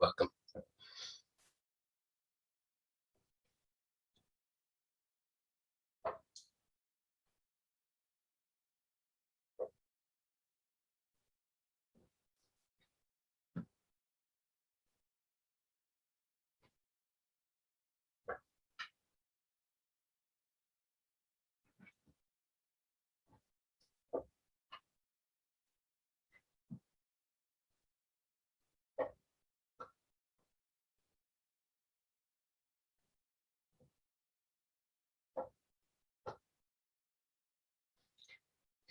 welcome.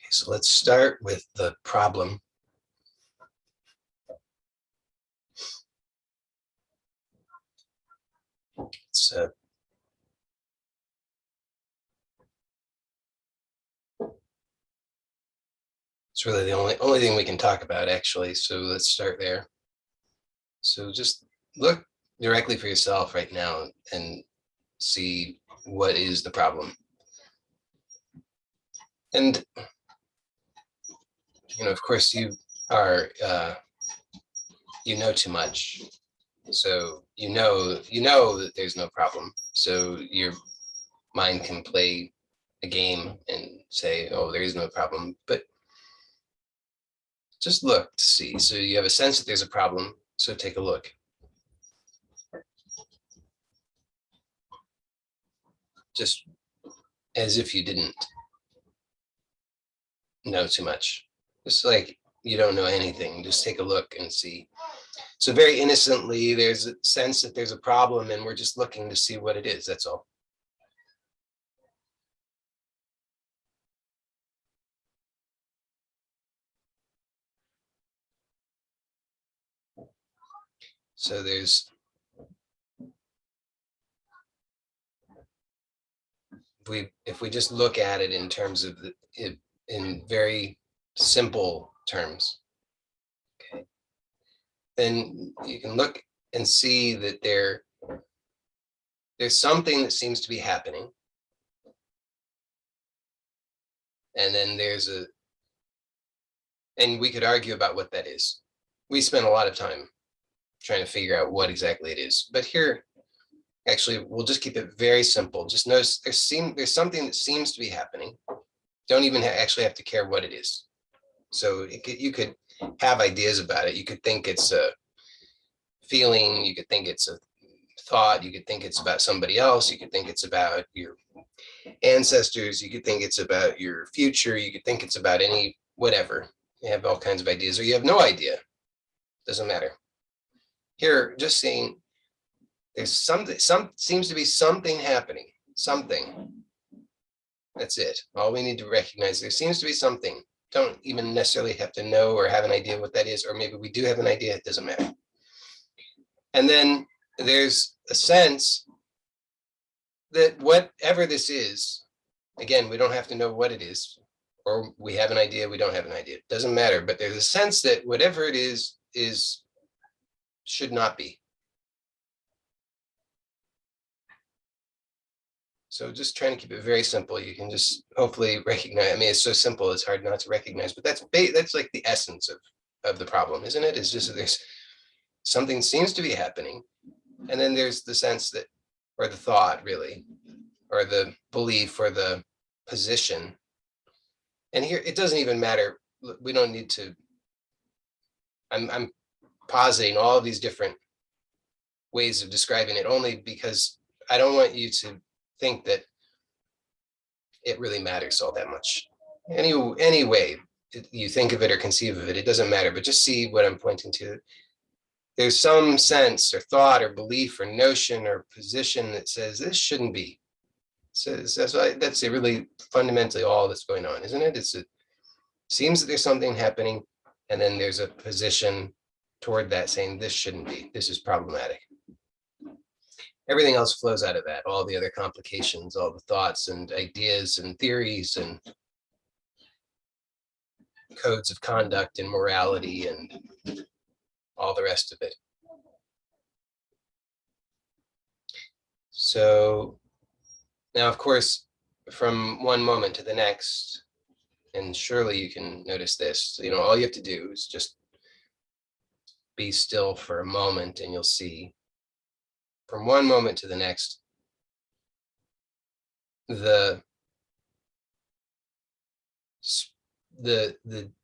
So let's start with the problem. It's really the only thing we can talk about, actually. So let's start there. So just look directly for yourself right now and see what is the problem. And of course, you are you know too much. So you know that there's no problem. So your mind can play a game and say, oh, there is no problem. But just look to see. So you have a sense that there's a problem. So take a look. Just as if you didn't know too much. Just like you don't know anything. Just take a look and see. So very innocently, there's a sense that there's a problem and we're just looking to see what it is. That's all. So if we just look at it in terms of in very simple terms, okay, then you can look and see that there's something that seems to be happening. And then and we could argue about what that is. We spent a lot of time trying to figure out what exactly it is. But here, actually, we'll just keep it very simple. Just notice there's something that seems to be happening. Don't even actually have to care what it is. So you could have ideas about it. You could think it's a feeling. You could think it's a thought. You could think it's about somebody else. You could think it's about your ancestors. You could think it's about your future. You could think it's about any whatever. You have all kinds of ideas, or you have no idea. Doesn't matter. Here, just seeing there's seems to be something happening. Something. That's it. All we need to recognize, there seems to be something. Don't even necessarily have to know or have an idea what that is, or maybe we do have an idea, it doesn't matter. And then there's a sense that whatever this is, again, we don't have to know what it is, or we have an idea, we don't have an idea. It doesn't matter, but there's a sense that whatever it is should not be. So just trying to keep it very simple. You can just hopefully recognize, I mean, it's so simple, it's hard not to recognize, but that's like the essence of the problem, isn't it? It's just that there's something seems to be happening. And then there's the sense that, or the thought really, or the belief or the position. And here, it doesn't even matter. We don't need to, I'm positing all of these different ways of describing it only because I don't want you to think that it really matters all that much. Any way you think of it or conceive of it, it doesn't matter, but just see what I'm pointing to. There's some sense or thought or belief or notion or position that says this shouldn't be. So that's really fundamentally all that's going on, isn't it? It seems that there's something happening, and then there's a position toward that saying this shouldn't be, this is problematic. Everything else flows out of that, all the other complications, all the thoughts and ideas and theories and codes of conduct and morality and all the rest of it. So now, of course, from one moment to the next, and surely you can notice this, all you have to do is just be still for a moment, and you'll see from one moment to the next, the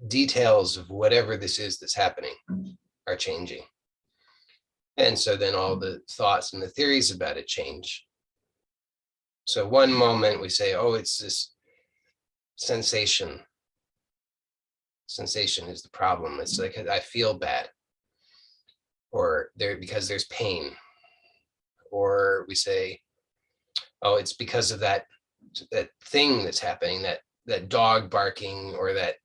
details of whatever this is that's happening are changing. And so then all the thoughts and the theories about it change. So one moment we say, oh, it's this sensation. Sensation is the problem. It's like I feel bad, or because there's pain. Or we say, oh, it's because of that thing that's happening, that dog barking, or that,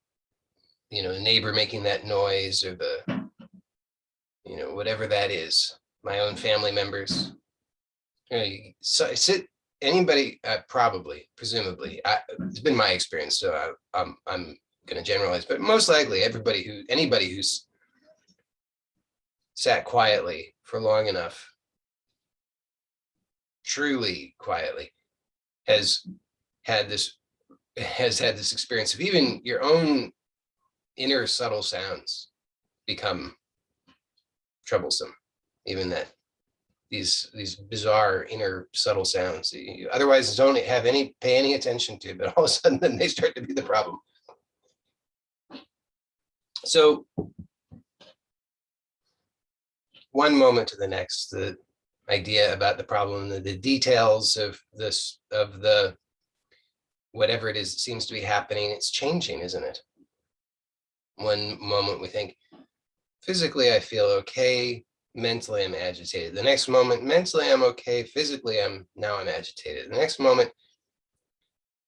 the neighbor making that noise, or the, whatever that is, my own family members. So anybody, presumably, it's been my experience, so I'm going to generalize, but most likely anybody who's sat quietly for long enough, truly quietly, has had this experience of even your own inner subtle sounds become troublesome. Even that these bizarre inner subtle sounds that you otherwise don't pay any attention to, but all of a sudden then they start to be the problem. So one moment to the next, the idea about the problem, the details of the whatever it is that seems to be happening, it's changing, isn't it? One moment we think, physically I feel okay, mentally I'm agitated. The next moment, mentally I'm okay, physically I'm agitated. The next moment,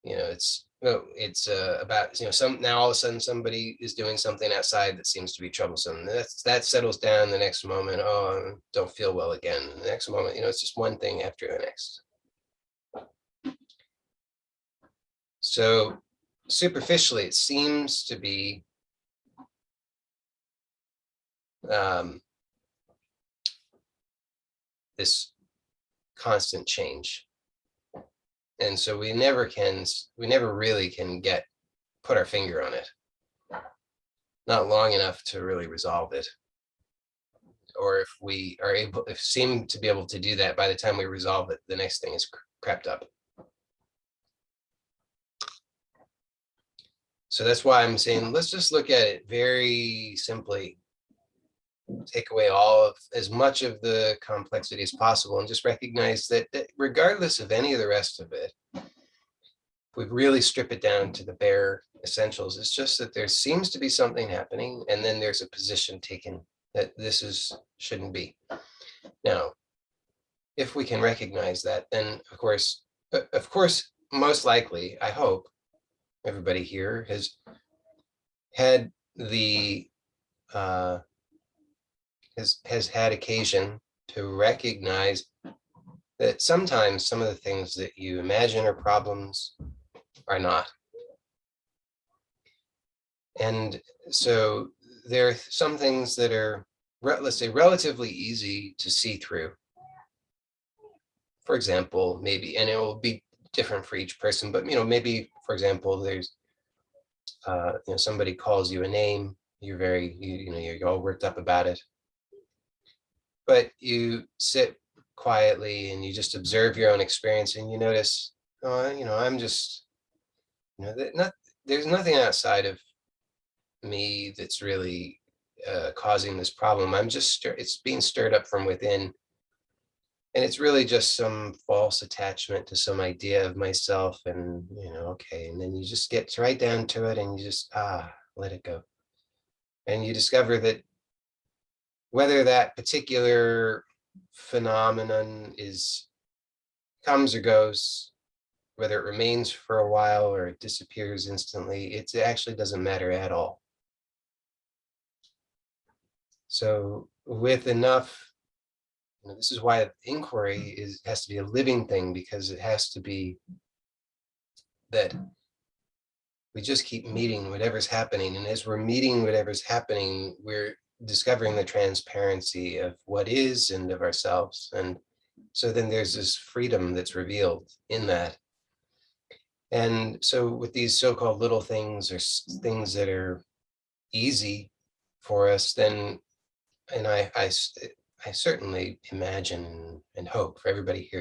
it's about now all of a sudden somebody is doing something outside that seems to be troublesome. That settles down. The next moment, oh, I don't feel well again. The next moment, it's just one thing after the next. So superficially, it seems to be this constant change. And so we never really can put our finger on it. Not long enough to really resolve it. Or if we seem to be able to do that, by the time we resolve it, the next thing is crept up. So that's why I'm saying, let's just look at it very simply. Take away as much of the complexity as possible, and just recognize that regardless of any of the rest of it, if we really strip it down to the bare essentials, it's just that there seems to be something happening, and then there's a position taken that shouldn't be. Now, if we can recognize that, then of course, most likely, I hope everybody here has had has had occasion to recognize that sometimes some of the things that you imagine are problems are not. And so there are some things that are, let's say, relatively easy to see through. For example, maybe, and it will be different for each person, but maybe, for example, there's somebody calls you a name, you're all worked up about it, but you sit quietly and you just observe your own experience, and you notice, I'm just, there's nothing outside of me that's really causing this problem. It's being stirred up from within. And it's really just some false attachment to some idea of myself, and, okay. And then you just get right down to it, and you just, let it go. And you discover that whether that particular phenomenon comes or goes, whether it remains for a while or it disappears instantly, it actually doesn't matter at all. So with enough, this is why inquiry has to be a living thing, because it has to be that we just keep meeting whatever's happening. And as we're meeting whatever's happening, we're discovering the transparency of what is and of ourselves. And so then there's this freedom that's revealed in that. And so with these so-called little things, or things that are easy for us, then I certainly imagine and hope for everybody here,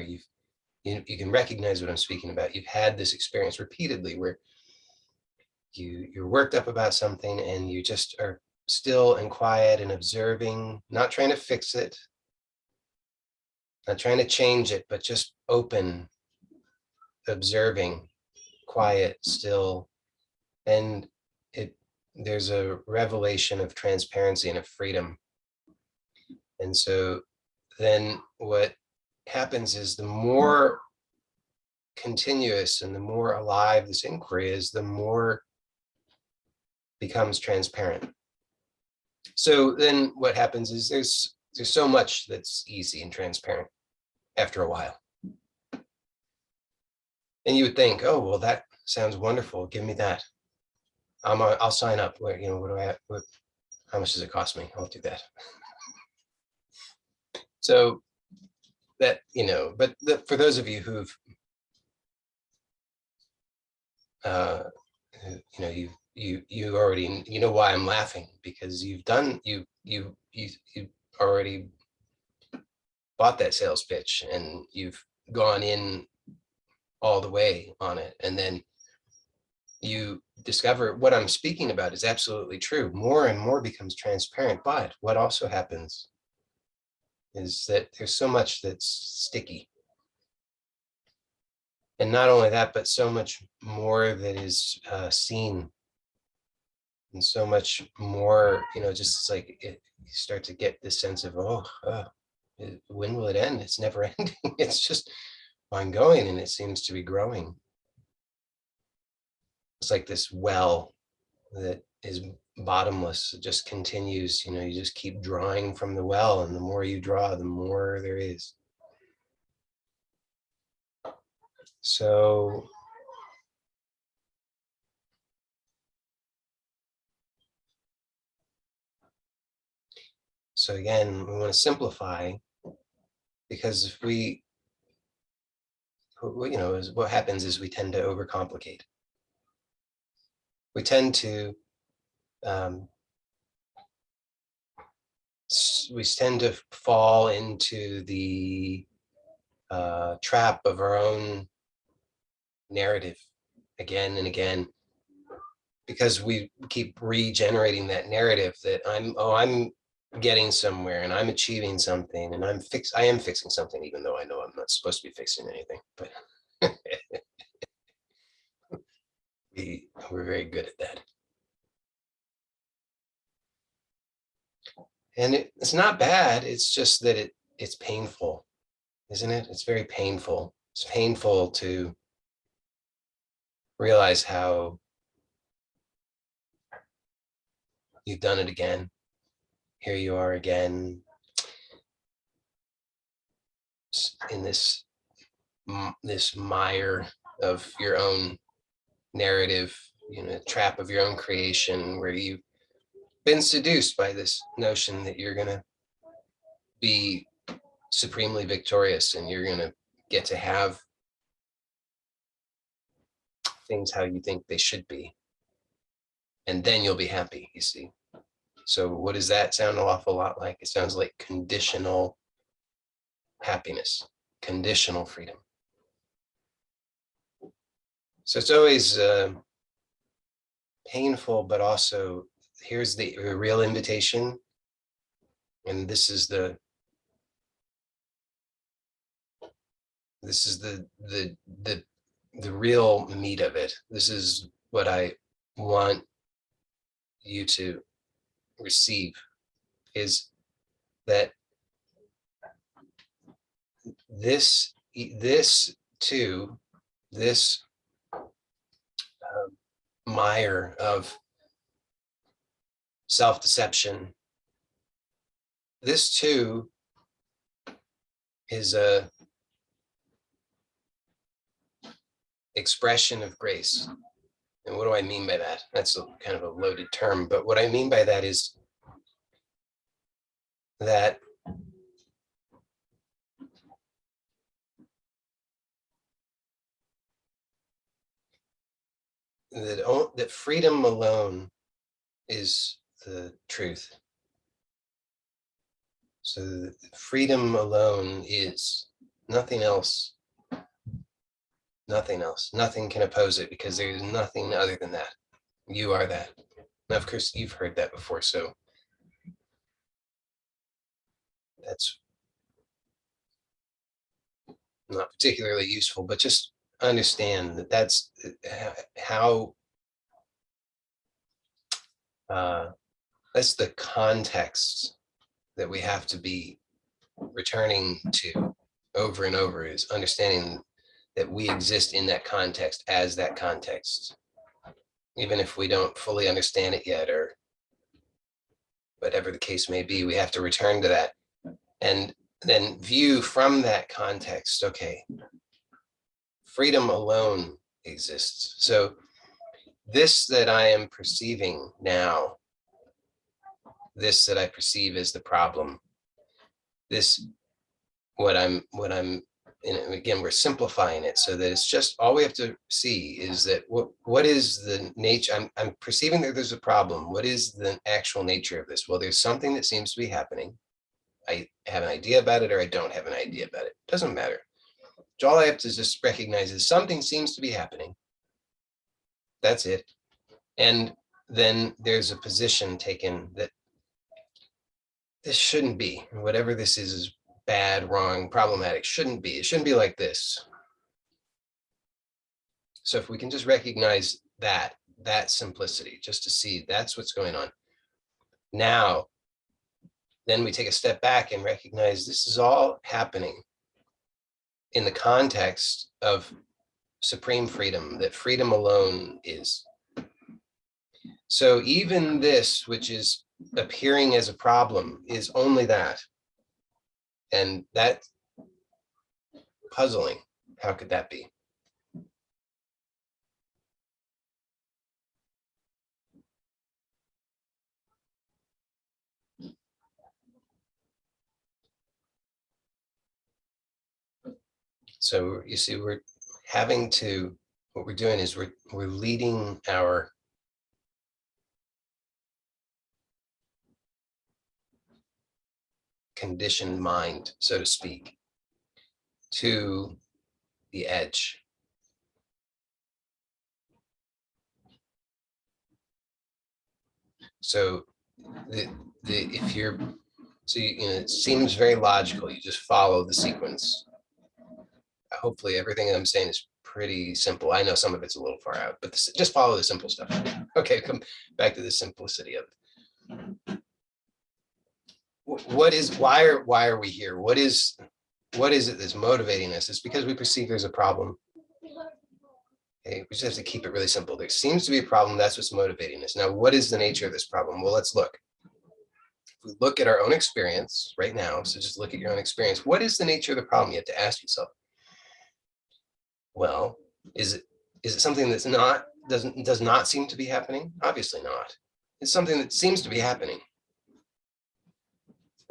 you can recognize what I'm speaking about. You've had this experience repeatedly where you're worked up about something and you just are still and quiet and observing, not trying to fix it, not trying to change it, but just open, observing, quiet, still. And there's a revelation of transparency and of freedom. And so then what happens is the more continuous and the more alive this inquiry is, the more becomes transparent. So then what happens is there's so much that's easy and transparent after a while. And you would think, oh, well, that sounds wonderful. Give me that. I'll sign up. Where, what do I have? How much does it cost me? I'll do that. So that, but for those of you who've, you already, why I'm laughing, because you already bought that sales pitch and you've gone in all the way on it. And then you discover what I'm speaking about is absolutely true. More and more becomes transparent. But what also happens is that there's so much that's sticky. And not only that, but so much more that is seen. And so much more, just it's like you start to get this sense of, when will it end? It's never ending. It's just ongoing, and it seems to be growing. It's like this well that is bottomless. It just continues, you just keep drawing from the well, and the more you draw, the more there is. So again, we want to simplify, because if what happens is we tend to overcomplicate. We tend to fall into the trap of our own narrative again and again, because we keep regenerating that narrative that I'm getting somewhere and I'm achieving something and I am fixing something, even though I know I'm not supposed to be fixing anything, but we're very good at that. And it's not bad. It's just that it's painful, isn't it? It's very painful. It's painful to realize how you've done it again. Here you are again in this mire of your own narrative, trap of your own creation, where you've been seduced by this notion that you're going to be supremely victorious and you're going to get to have things how you think they should be. And then you'll be happy, you see. So what does that sound an awful lot like? It sounds like conditional happiness, conditional freedom. So it's always painful, but also here's the real invitation. And this is the real meat of it. This is what I want you to receive, is that this mire of self-deception, this too is a expression of grace. And what do I mean by that? That's kind of a loaded term, but what I mean by that is that that freedom alone is the truth. So freedom alone is nothing else. Nothing else. Nothing can oppose it because there is nothing other than that. You are that. Now, of course, you've heard that before, so that's not particularly useful, but just understand that that's how that's the context that we have to be returning to over and over, is understanding that we exist in that context as that context, even if we don't fully understand it yet, or whatever the case may be. We have to return to that and then view from that context, okay, freedom alone exists. So this that I am perceiving now, this that I perceive as the problem, this what I'm and again, we're simplifying it so that it's just all we have to see is that what is the nature. I'm perceiving that there's a problem. What is the actual nature of this? Well, there's something that seems to be happening. I have an idea about it or I don't have an idea about it. Doesn't matter. So all I have to just recognize is something seems to be happening. That's it. And then there's a position taken that this shouldn't be. Whatever this is bad, wrong, problematic, shouldn't be. It shouldn't be like this. So if we can just recognize that simplicity, just to see that's what's going on. Now, then we take a step back and recognize this is all happening in the context of supreme freedom, that freedom alone is. So even this, which is appearing as a problem, is only that. And that's puzzling. How could that be? So you see, we're having to, what we're doing is we're leading our conditioned mind, so to speak, to the edge. So if you're, so it seems very logical. You just follow the sequence. Hopefully everything I'm saying is pretty simple. I know some of it's a little far out, but just follow the simple stuff. Okay, come back to the simplicity of it. Why are we here? What is it that's motivating us? It's because we perceive there's a problem. Okay, we just have to keep it really simple. There seems to be a problem. That's what's motivating us. Now, what is the nature of this problem? Well, let's look. If we look at our own experience right now, so just look at your own experience. What is the nature of the problem? You have to ask yourself. Well, is it something that's does not seem to be happening? Obviously not. It's something that seems to be happening.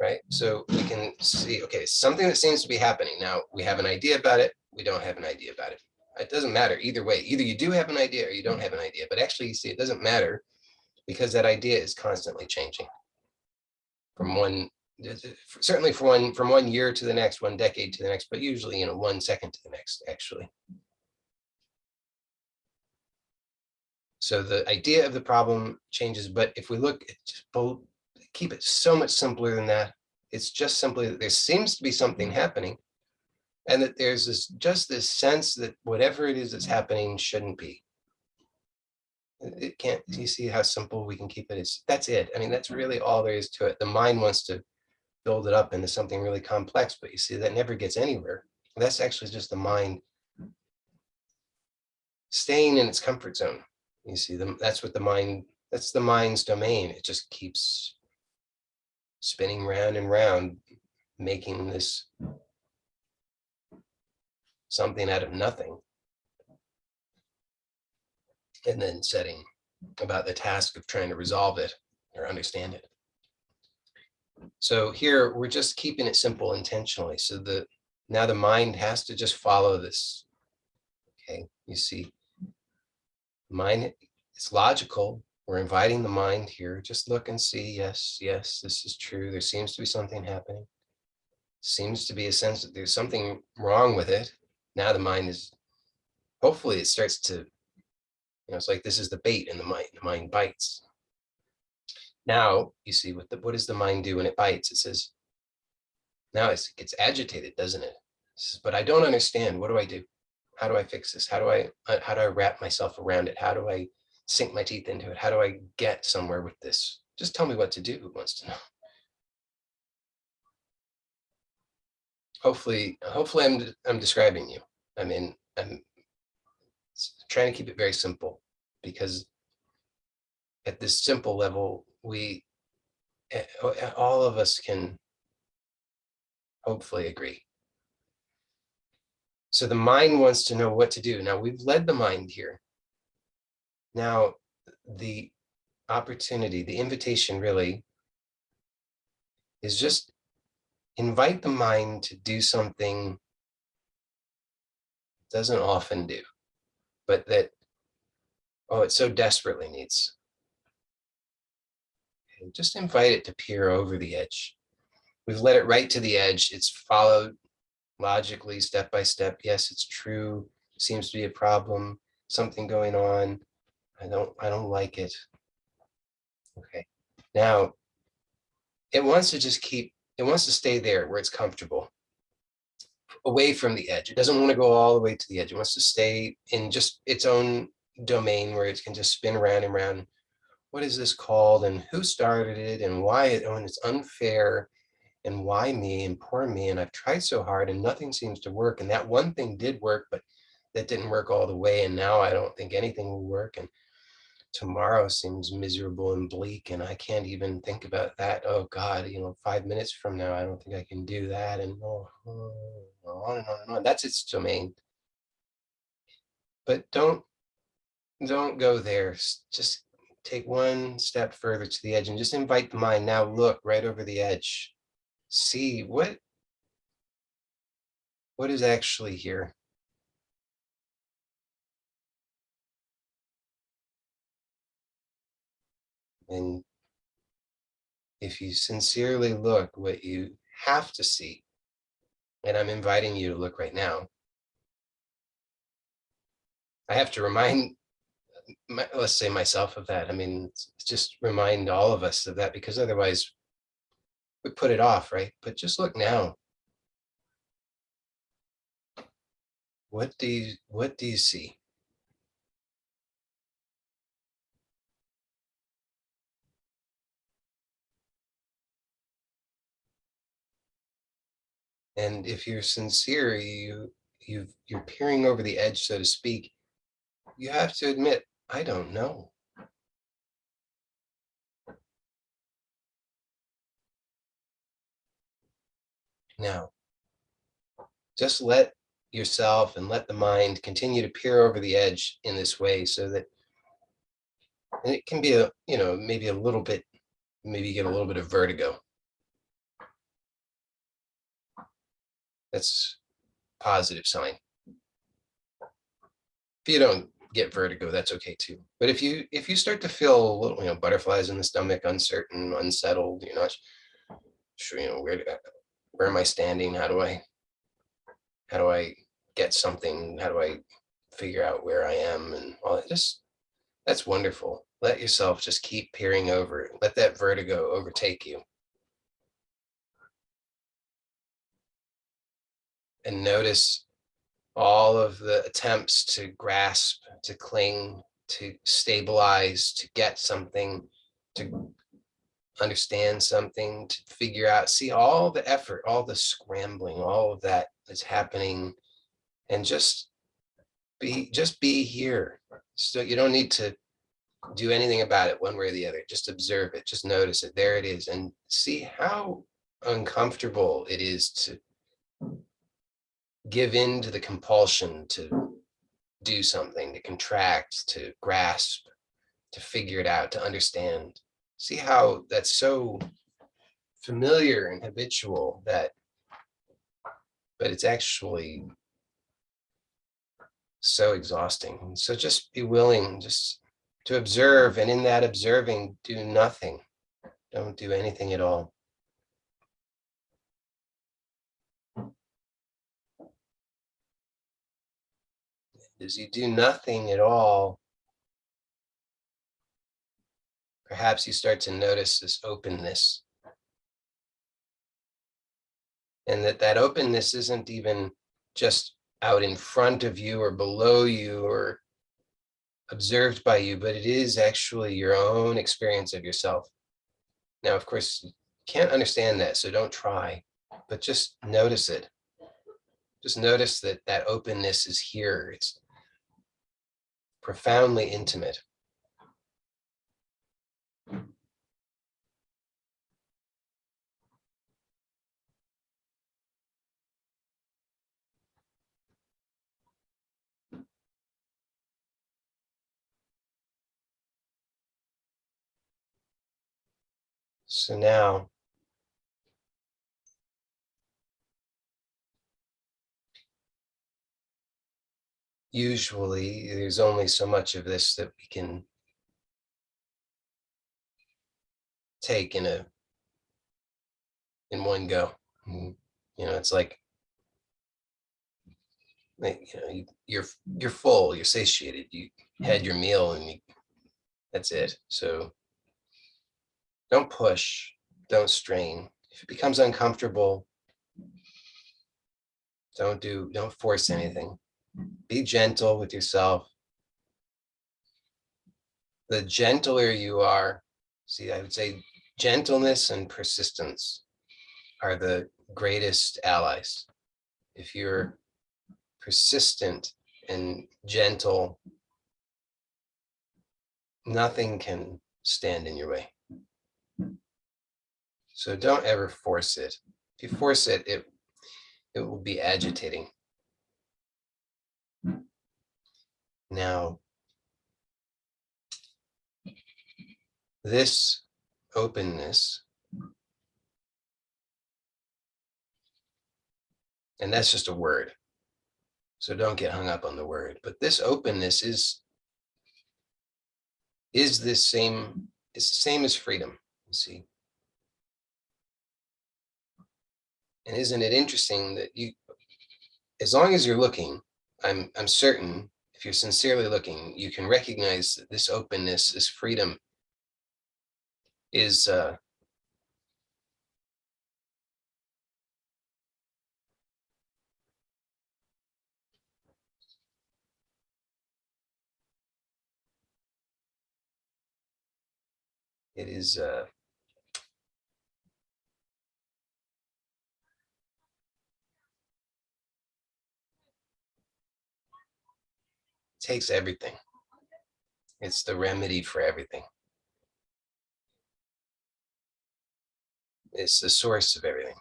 Right? So we can see, okay, something that seems to be happening. Now we have an idea about it. We don't have an idea about it. It doesn't matter either way. Either you do have an idea or you don't have an idea, but actually you see, it doesn't matter because that idea is constantly changing certainly from one year to the next, one decade to the next, but usually, 1 second to the next, actually. So the idea of the problem changes, but if we look at keep it so much simpler than that. It's just simply that there seems to be something happening, and that there's this sense that whatever it is that's happening shouldn't be. It can't. You see how simple we can keep it? That's it. I mean, that's really all there is to it. The mind wants to build it up into something really complex, but you see that never gets anywhere. That's actually just the mind staying in its comfort zone. You see, that's the mind's domain. It just keeps spinning round and round, making this something out of nothing, and then setting about the task of trying to resolve it or understand it. So here we're just keeping it simple intentionally. So now the mind has to just follow this. Okay, you see, mind, it's logical. We're inviting the mind here. Just look and see, yes, yes, this is true. There seems to be something happening. Seems to be a sense that there's something wrong with it. Now the mind is, hopefully it starts to, it's like this is the bait and the mind bites. Now you see what does the mind do when it bites? It says, now it gets agitated, doesn't it? It says, but I don't understand. What do I do? How do I fix this? How do I wrap myself around it? How do I sink my teeth into it? How do I get somewhere with this? Just tell me what to do. Who wants to know? Hopefully I'm describing you. I mean, I'm trying to keep it very simple, because at this simple level, all of us can hopefully agree. So the mind wants to know what to do. Now we've led the mind here. Now the opportunity, the invitation really is just invite the mind to do something it doesn't often do, but that, oh, it so desperately needs. And just invite it to peer over the edge. We've led it right to the edge. It's followed logically, step by step. Yes, it's true. Seems to be a problem, something going on. I don't like it. Okay. Now, it wants to stay there where it's comfortable, away from the edge. It doesn't want to go all the way to the edge. It wants to stay in just its own domain where it can just spin around and around. What is this called? And who started it? And why and it's unfair. And why me and poor me? And I've tried so hard and nothing seems to work. And that one thing did work, but that didn't work all the way. And now I don't think anything will work. And tomorrow seems miserable and bleak. And I can't even think about that. Oh God, 5 minutes from now, I don't think I can do that. And on and on and on. That's its domain. But don't go there. Just take one step further to the edge and just invite the mind. Now look right over the edge. See what is actually here. And if you sincerely look, what you have to see, and I'm inviting you to look right now, I have to remind, let's say myself of that. I mean, just remind all of us of that, because otherwise we put it off, right? But just look now. What do you see? And if you're sincere, you're peering over the edge, so to speak, you have to admit, I don't know. Now, just let yourself and let the mind continue to peer over the edge in this way, so that, and it can be maybe a little bit, maybe you get a little bit of vertigo. That's a positive sign. If you don't get vertigo, that's okay too. But if you start to feel a little, butterflies in the stomach, uncertain, unsettled, you're not sure, where am I standing? How do I get something? How do I figure out where I am? And all that, that's wonderful. Let yourself just keep peering over it. Let that vertigo overtake you. And notice all of the attempts to grasp, to cling, to stabilize, to get something, to understand something, to figure out, see all the effort, all the scrambling, all of that is happening. And just be here. So you don't need to do anything about it one way or the other. Just observe it, just notice it. There it is. And see how uncomfortable it is to give in to the compulsion to do something, to contract, to grasp, to figure it out, to understand. See how that's so familiar and habitual but it's actually so exhausting. So just be willing, just to observe, and in that observing, do nothing. Don't do anything at all. As you do nothing at all, perhaps you start to notice this openness. And that openness isn't even just out in front of you or below you or observed by you, but it is actually your own experience of yourself. Now, of course, you can't understand that, so don't try, but just notice it. Just notice that that openness is here. It's profoundly intimate. So now, usually there's only so much of this that we can take in one go. It's like you're full, you're satiated, you had your meal, and that's it. So don't push, don't strain. If it becomes uncomfortable, don't force anything. Be gentle with yourself. The gentler you are, I would say gentleness and persistence are the greatest allies. If you're persistent and gentle, nothing can stand in your way. So don't ever force it. If you force it, it will be agitating. Now, this openness, and that's just a word, so don't get hung up on the word, but this openness is the same as freedom, you see. And isn't it interesting that as long as you're looking, I'm certain, if you're sincerely looking, you can recognize that this openness, this freedom is it is takes everything. It's the remedy for everything. It's the source of everything.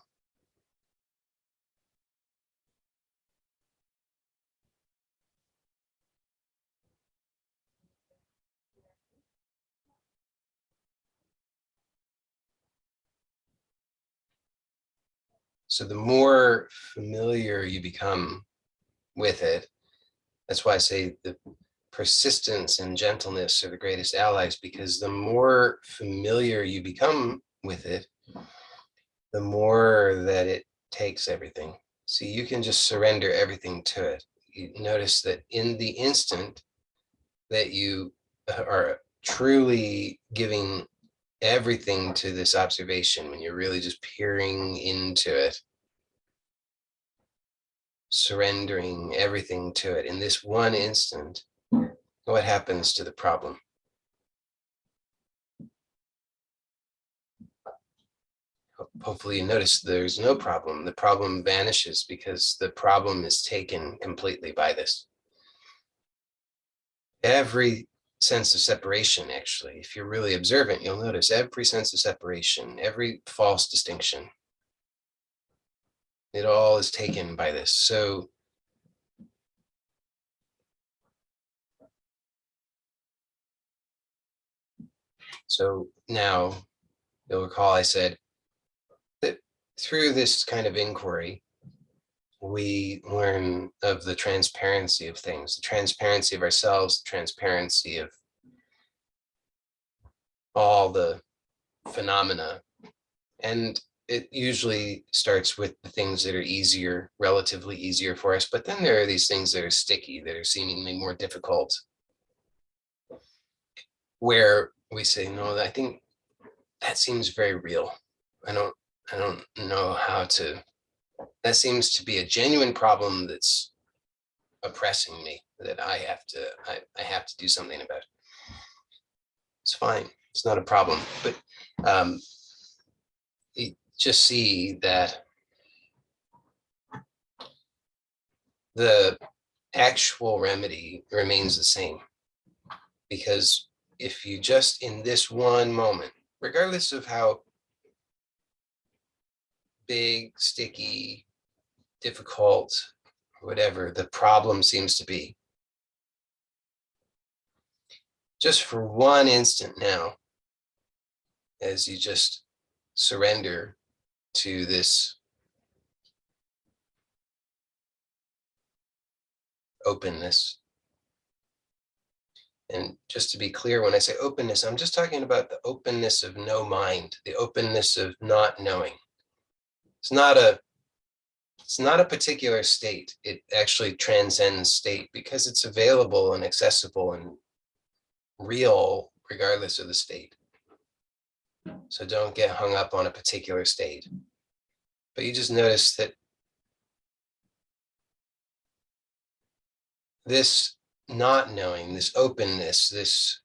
So the more familiar you become with it, that's why I say the persistence and gentleness are the greatest allies, because the more familiar you become with it, the more that it takes everything. So you can just surrender everything to it. You notice that in the instant that you are truly giving everything to this observation, when you're really just peering into it, surrendering everything to it, in this one instant, what happens to the problem? Hopefully you notice there's no problem. The problem vanishes because the problem is taken completely by this. Every sense of separation, actually, if you're really observant, you'll notice every sense of separation, every false distinction, it all is taken by this. So now you'll recall I said that through this kind of inquiry, we learn of the transparency of things, the transparency of ourselves, the transparency of all the phenomena. And it usually starts with the things that are easier, relatively easier for us. But then there are these things that are sticky, that are seemingly more difficult, where we say, no, I think that seems very real. I don't know how to, that seems to be a genuine problem that's oppressing me, that I have to do something about. It's fine. It's not a problem. But you just see that the actual remedy remains the same. Because if you just in this one moment, regardless of how big, sticky, difficult, whatever the problem seems to be, just for one instant now, as you just surrender to this openness. And just to be clear, when I say openness, I'm just talking about the openness of no mind, the openness of not knowing. It's not a particular state. It actually transcends state because it's available and accessible and real regardless of the state. So don't get hung up on a particular state. But you just notice that this not knowing, this openness, this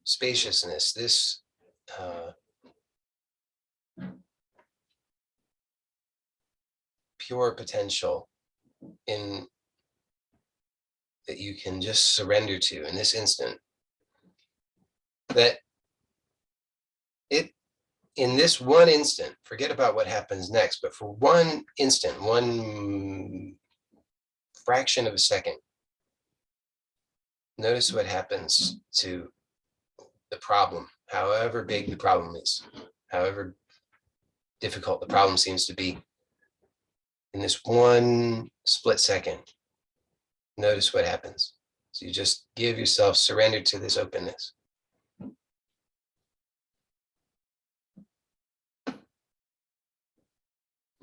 spaciousness, this pure potential in that you can just surrender to in this instant, that it in this one instant, forget about what happens next, but for one instant, one fraction of a second, notice what happens to the problem, however big the problem is, however difficult the problem seems to be. In this one split second, notice what happens. So you just give yourself surrender to this openness.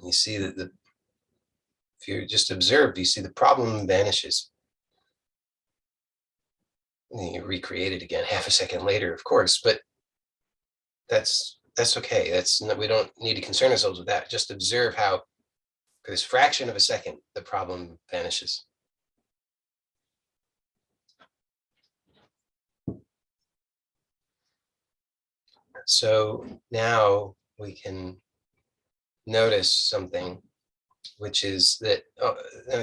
You see that if you just observe, you see the problem vanishes. And you recreate it again half a second later, of course, but that's okay. We don't need to concern ourselves with that. Just observe how for this fraction of a second, the problem vanishes. So now we can notice something, which is that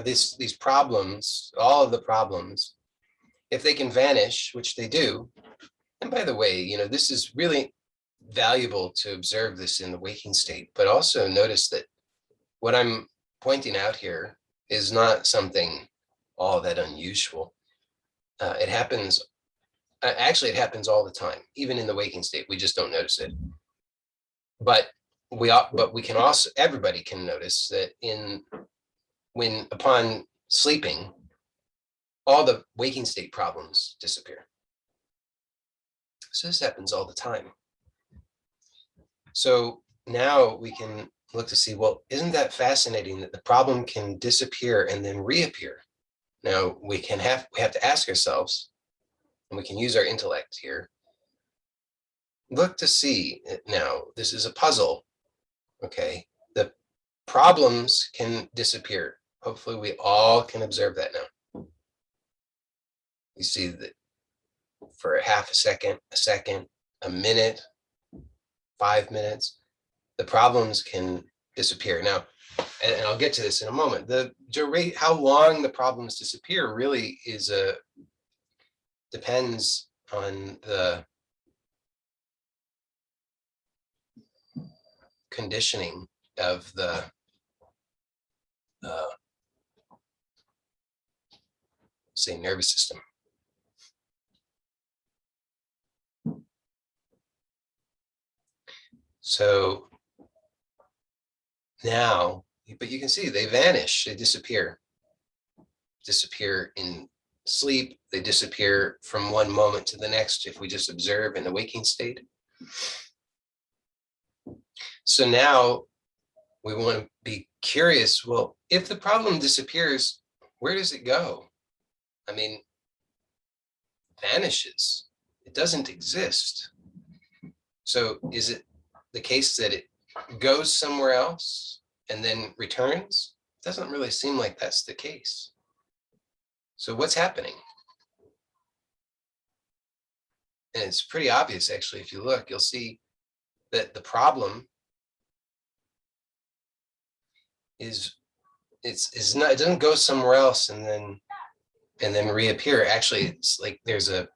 these problems, all of the problems, if they can vanish, which they do, and by the way, this is really valuable to observe this in the waking state, but also notice that what I'm pointing out here is not something all that unusual. It happens, actually it happens all the time, even in the waking state, we just don't notice it. But we can also, everybody can notice that when upon sleeping, all the waking state problems disappear. So this happens all the time. So now we can look to see, well, isn't that fascinating that the problem can disappear and then reappear? Now we have to ask ourselves, and we can use our intellect here, look to see now, this is a puzzle, okay? The problems can disappear. Hopefully we all can observe that now. You see that for a half a second, a minute, 5 minutes, the problems can disappear. Now, and I'll get to this in a moment, how long the problems disappear really depends on the conditioning of the say nervous system. So now, but you can see they vanish, they disappear in sleep, they disappear from one moment to the next if we just observe in the waking state. So now we want to be curious, well, if the problem disappears, where does it go? I mean, vanishes. It doesn't exist. So is it the case that it goes somewhere else and then returns? It doesn't really seem like that's the case. So what's happening? And it's pretty obvious, actually. If you look, you'll see that the problem is it's not, it doesn't go somewhere else and then reappear. Actually, it's like there's a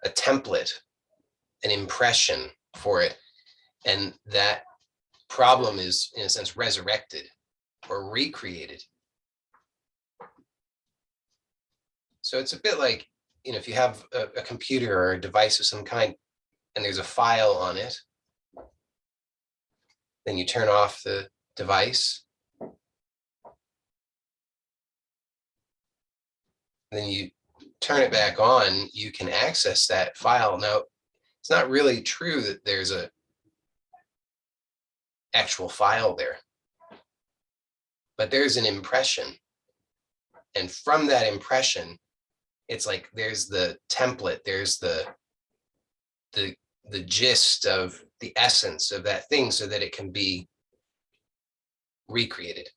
template, an impression for it, and that problem is in a sense resurrected or recreated. So it's a bit like, if you have a computer or a device of some kind and there's a file on it, then you turn off the device, then you turn it back on, you can access that file. Now, it's not really true that there's a actual file there, but there's an impression. And from that impression, it's like there's the template, there's the gist of the essence of that thing so that it can be recreated.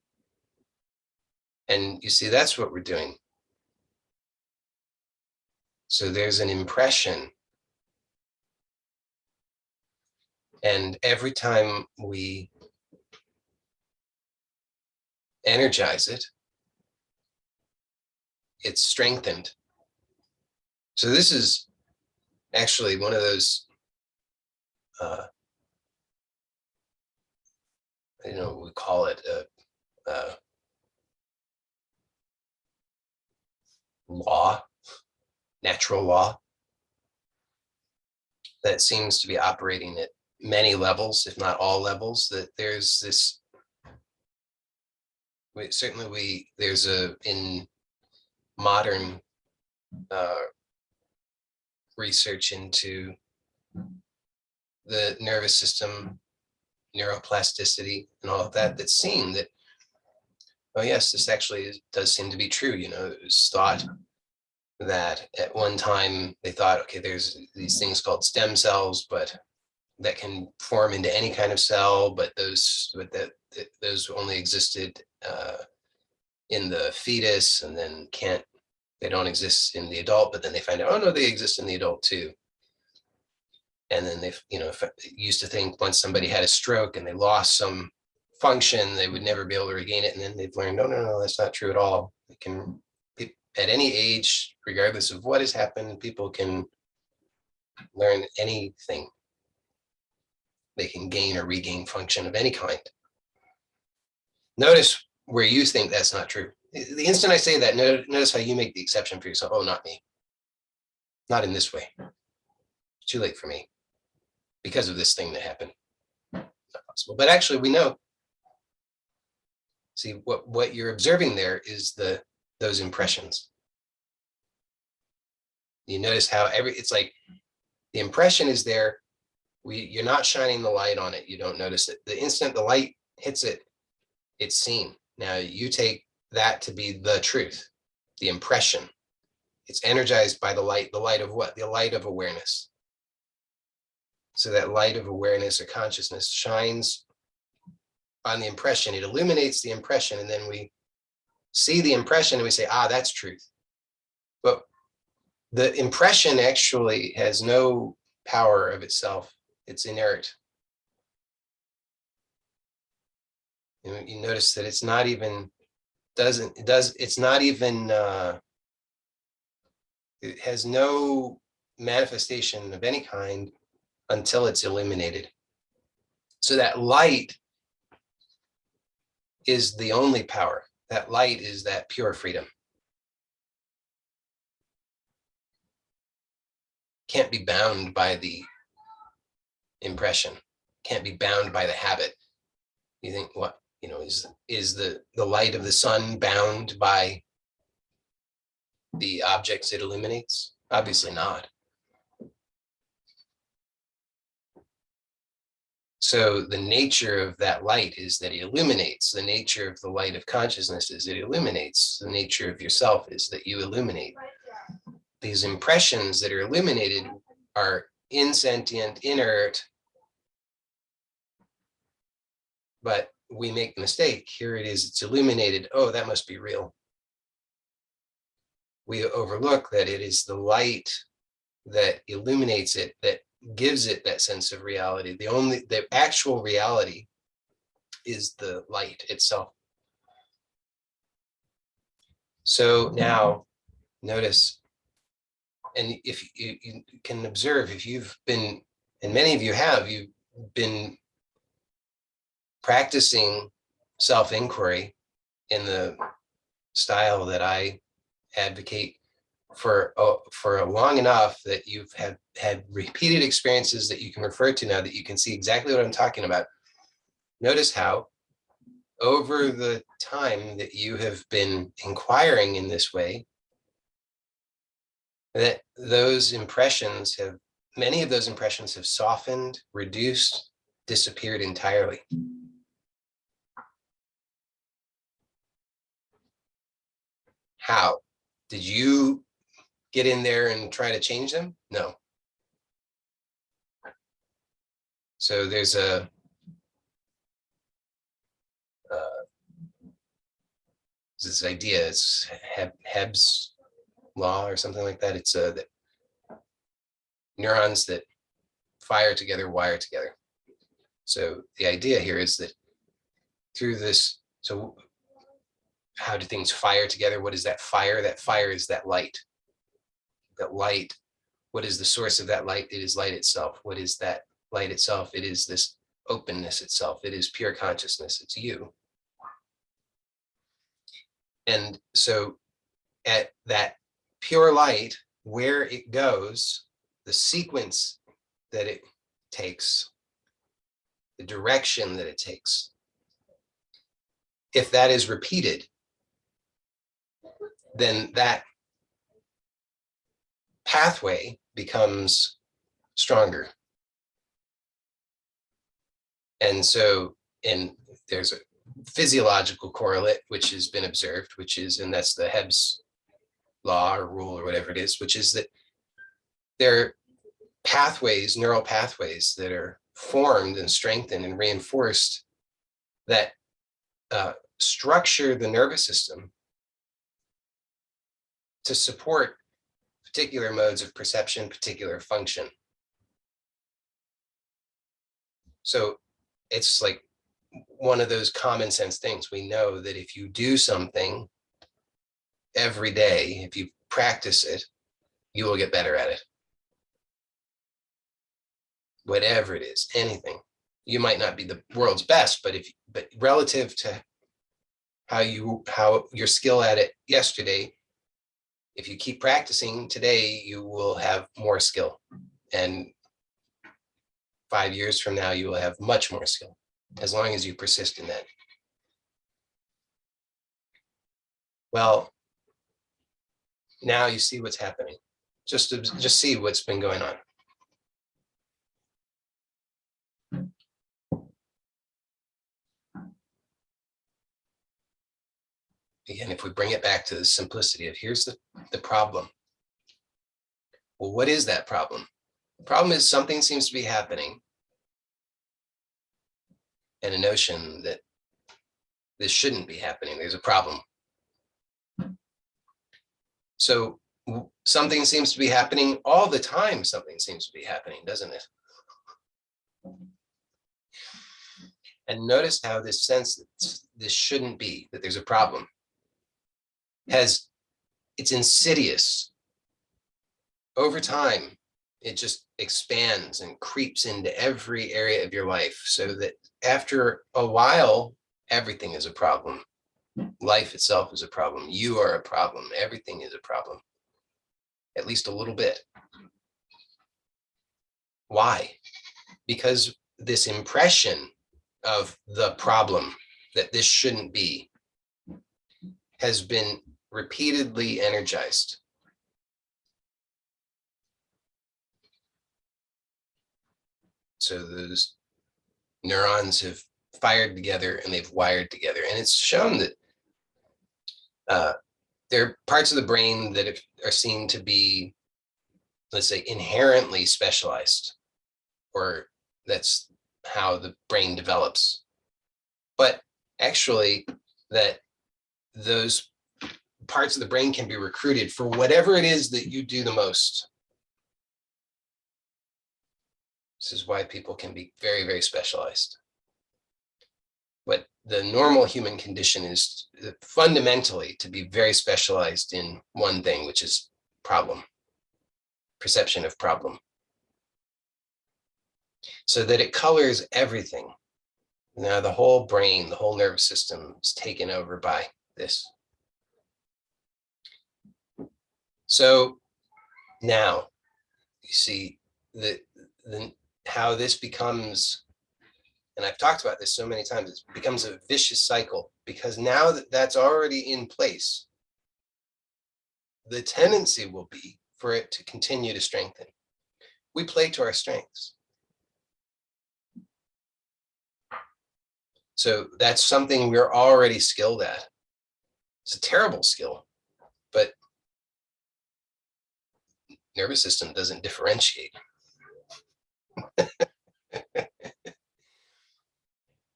And you see, that's what we're doing. So there's an impression. And every time we energize it, it's strengthened. So this is actually one of those, we call it a law, natural law, that seems to be operating at many levels, if not all levels, that there's this, there's in modern research into the nervous system, neuroplasticity, and all of that, that's seen that, oh yes, this actually does seem to be true. It was thought that at one time they thought, okay, there's these things called stem cells, but that can form into any kind of cell, but those only existed in the fetus, and then they don't exist in the adult. But then they find out, oh no, they exist in the adult too. And then they, used to think once somebody had a stroke and they lost some function, they would never be able to regain it. And then they've learned, no, that's not true at all. It can, at any age, regardless of what has happened, people can learn anything. They can gain or regain function of any kind. Notice where you think that's not true. The instant I say that, notice how you make the exception for yourself. Oh, not me. Not in this way. It's too late for me because of this thing that happened. Not possible. But actually, we know. See, what you're observing there is those impressions. You notice how it's like the impression is there. You're not shining the light on it. You don't notice it. The instant the light hits it, it's seen. Now you take that to be the truth, the impression. It's energized by the light. The light of what? The light of awareness. So that light of awareness or consciousness shines on the impression. It illuminates the impression, and then we see the impression and we say, that's truth. But the impression actually has no power of itself. It's inert. You notice that it's not even, it has no manifestation of any kind until it's illuminated. So that light is the only power. That light is that pure freedom. Can't be bound by the impression, can't be bound by the habit. You think, what, is the light of the sun bound by the objects it illuminates? Obviously not. So the nature of that light is that it illuminates. The nature of the light of consciousness is it illuminates. The nature of yourself is that you illuminate. These impressions that are illuminated are insentient, inert, but we make the mistake. Here it is, it's illuminated. Oh, that must be real. We overlook that it is the light that illuminates it, that gives it that sense of reality. The actual reality is the light itself. So now notice, and if you can observe, if you've been, and many of you have, you've been practicing self-inquiry in the style that I advocate for long enough that you've had repeated experiences that you can refer to now, that you can see exactly what I'm talking about. Notice how over the time that you have been inquiring in this way, that many of those impressions have softened, reduced, disappeared entirely. How? Did you get in there and try to change them? No. So there's this idea, it's Hebb's law or something like that. It's that neurons that fire together wire together. So the idea here is that through this, so how do things fire together? What is that fire? That fire is that light. That light, what is the source of that light? It is light itself. What is that light itself? It is this openness itself. It is pure consciousness. It's you. And so at that pure light, where it goes, the sequence that it takes, the direction that it takes, if that is repeated, then that pathway becomes stronger. And so, and there's a physiological correlate which has been observed, which is, and that's the Hebb's law or rule or whatever it is, which is that there are pathways, neural pathways that are formed and strengthened and reinforced that structure the nervous system to support particular modes of perception, particular function. So it's like one of those common sense things. We know that if you do something every day, if you practice it, you will get better at it. Whatever it is, anything. You might not be the world's best, but relative to how your skill at it yesterday, if you keep practicing today, you will have more skill. And 5 years from now, you will have much more skill, as long as you persist in that. Well, now you see what's happening. Just see what's been going on. Again, if we bring it back to the simplicity of here's the problem. Well, what is that problem? The problem is something seems to be happening, and a notion that this shouldn't be happening. There's a problem. So something seems to be happening all the time. Something seems to be happening, doesn't it? And notice how this sense that this shouldn't be, that there's a problem, it's insidious. Over time, it just expands and creeps into every area of your life, so that after a while, everything is a problem. Life itself is a problem. You are a problem. Everything is a problem, at least a little bit. Why? Because this impression of the problem, that this shouldn't be, has been repeatedly energized. So those neurons have fired together and they've wired together. And it's shown that there are parts of the brain that are seen to be, let's say, inherently specialized, or that's how the brain develops. But actually, that those parts of the brain can be recruited for whatever it is that you do the most. This is why people can be very, very specialized. But the normal human condition is fundamentally to be very specialized in one thing, which is problem, perception of problem, so that it colors everything. Now the whole brain, the whole nervous system is taken over by this. So now you see how this becomes, and I've talked about this so many times, it becomes a vicious cycle, because now that that's already in place, the tendency will be for it to continue to strengthen. We play to our strengths. So that's something we're already skilled at. It's a terrible skill, but nervous system doesn't differentiate.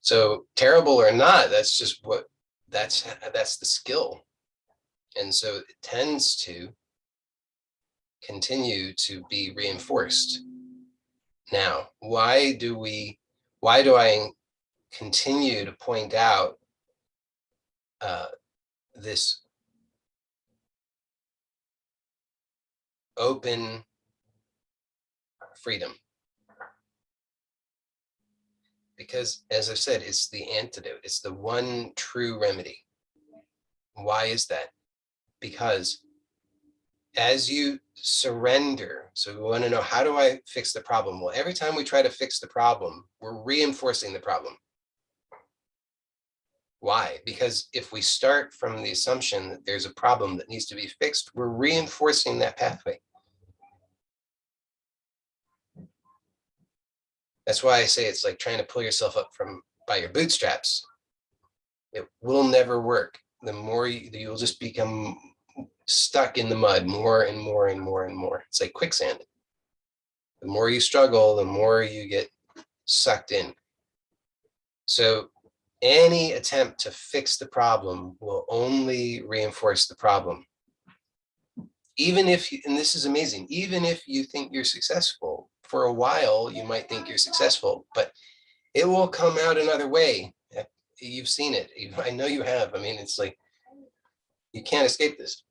So terrible or not, that's just that's the skill. And so it tends to continue to be reinforced. Now, why do I continue to point out this open freedom? Because, as I've said, it's the antidote. It's the one true remedy. Why is that? Because as you surrender, so we want to know, how do I fix the problem? Well, every time we try to fix the problem, we're reinforcing the problem. Why? Because if we start from the assumption that there's a problem that needs to be fixed, we're reinforcing that pathway. That's why I say it's like trying to pull yourself up by your bootstraps. It will never work. The more you'll just become stuck in the mud more and more and more and more. It's like quicksand. The more you struggle, the more you get sucked in. So any attempt to fix the problem will only reinforce the problem. Even if and this is amazing, even if you think you're successful, for a while you might think you're successful, but it will come out another way. You've seen it. I know you have. I mean, it's like you can't escape this.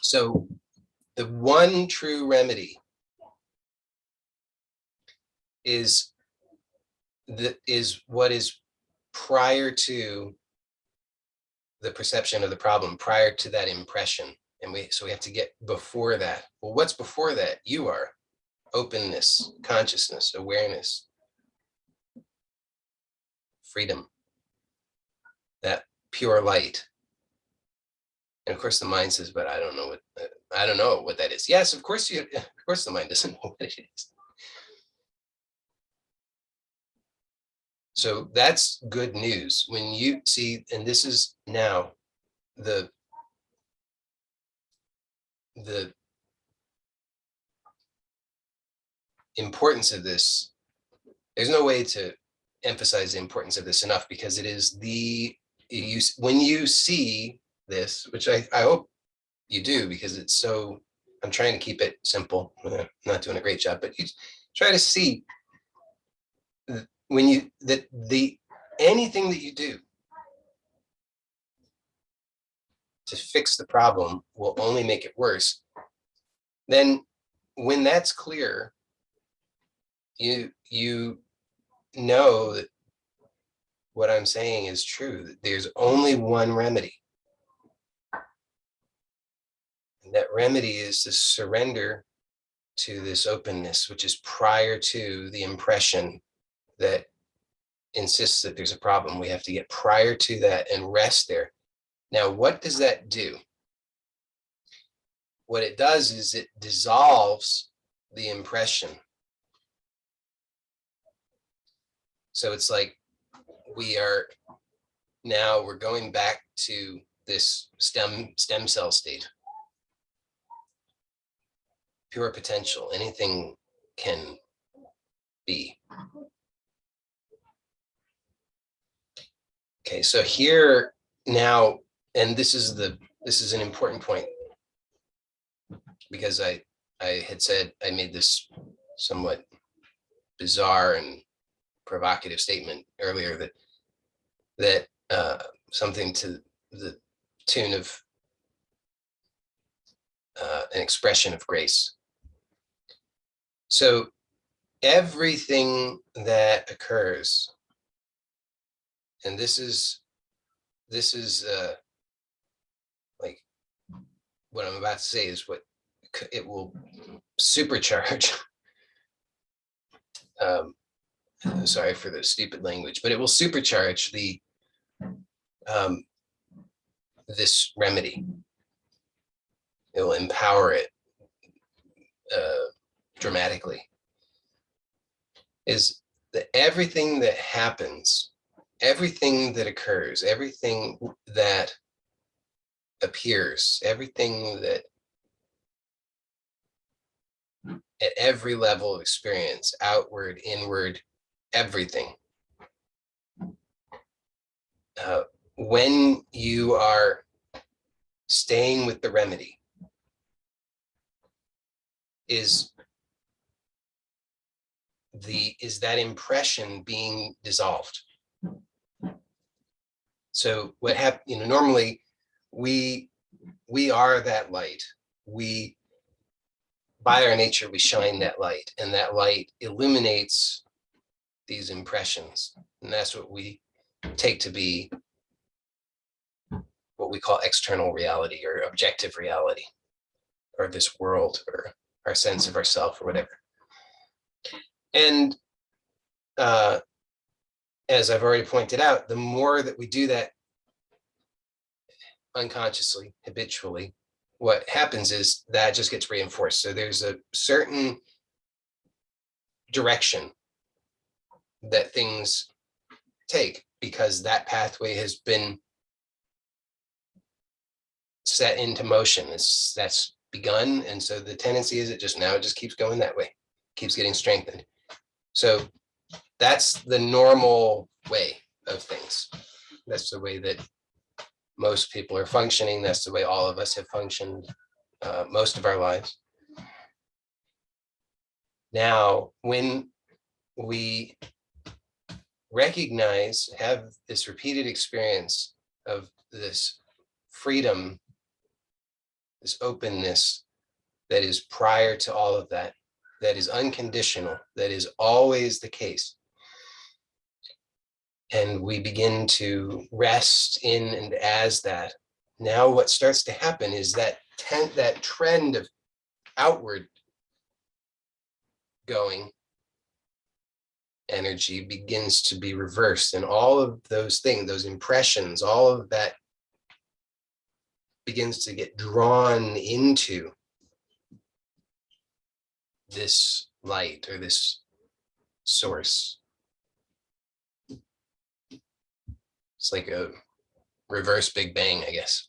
So the one true remedy is what is prior to the perception of the problem, prior to that impression. And so we have to get before that. Well, what's before that? You are openness, consciousness, awareness, freedom, that pure light. And of course the mind says, but I don't know what that is. Yes, of course the mind doesn't know what it is. So that's good news. When you see, and this is now the importance of this. There's no way to emphasize the importance of this enough, because it is when you see this, which I hope you do, because it's so, I'm trying to keep it simple. I'm not doing a great job, but you try to see when anything that you do to fix the problem will only make it worse. Then when that's clear, you know that what I'm saying is true, that there's only one remedy. And that remedy is to surrender to this openness, which is prior to the impression that insists that there's a problem. We have to get prior to that and rest there. Now, what does that do? What it does is it dissolves the impression So it's like we're going back to this stem cell state. Pure potential, anything can be. Okay, so here now, and this is an important point, because I had said I made this somewhat bizarre and provocative statement earlier that something to the tune of an expression of grace. So everything that occurs, and this is like what I'm about to say is what it will supercharge. Sorry for the stupid language, but it will supercharge this remedy. It will empower it dramatically. Is that everything that happens, everything that occurs, everything that appears, everything that at every level of experience, outward, inward, everything. When you are staying with the remedy, is that impression being dissolved. So what happens, normally we are that light. By our nature, we shine that light, and that light illuminates these impressions. And that's what we take to be what we call external reality or objective reality, or this world, or our sense of ourself, or whatever. And as I've already pointed out, the more that we do that unconsciously, habitually, what happens is that just gets reinforced. So there's a certain direction that things take because that pathway has been set into motion. That's begun. And so the tendency is it just keeps going that way, keeps getting strengthened. So that's the normal way of things. That's the way that most people are functioning. That's the way all of us have functioned most of our lives. Now, when we have this repeated experience of this freedom, this openness that is prior to all of that, that is unconditional, that is always the case, and we begin to rest in and as that, now what starts to happen is that trend of outward going energy begins to be reversed, and all of those things, those impressions, all of that begins to get drawn into this light or this source. It's like a reverse Big Bang, I guess.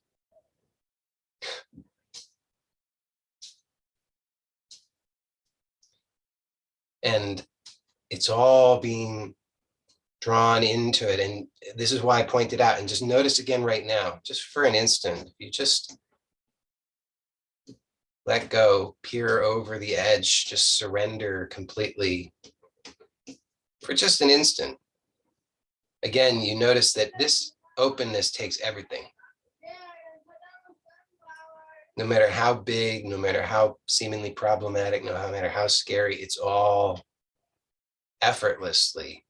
And it's all being drawn into it. And this is why I pointed out, and just notice again right now, just for an instant, you just let go, peer over the edge, just surrender completely for just an instant. Again, you notice that this openness takes everything. No matter how big, no matter how seemingly problematic, no matter how scary, it's all effortlessly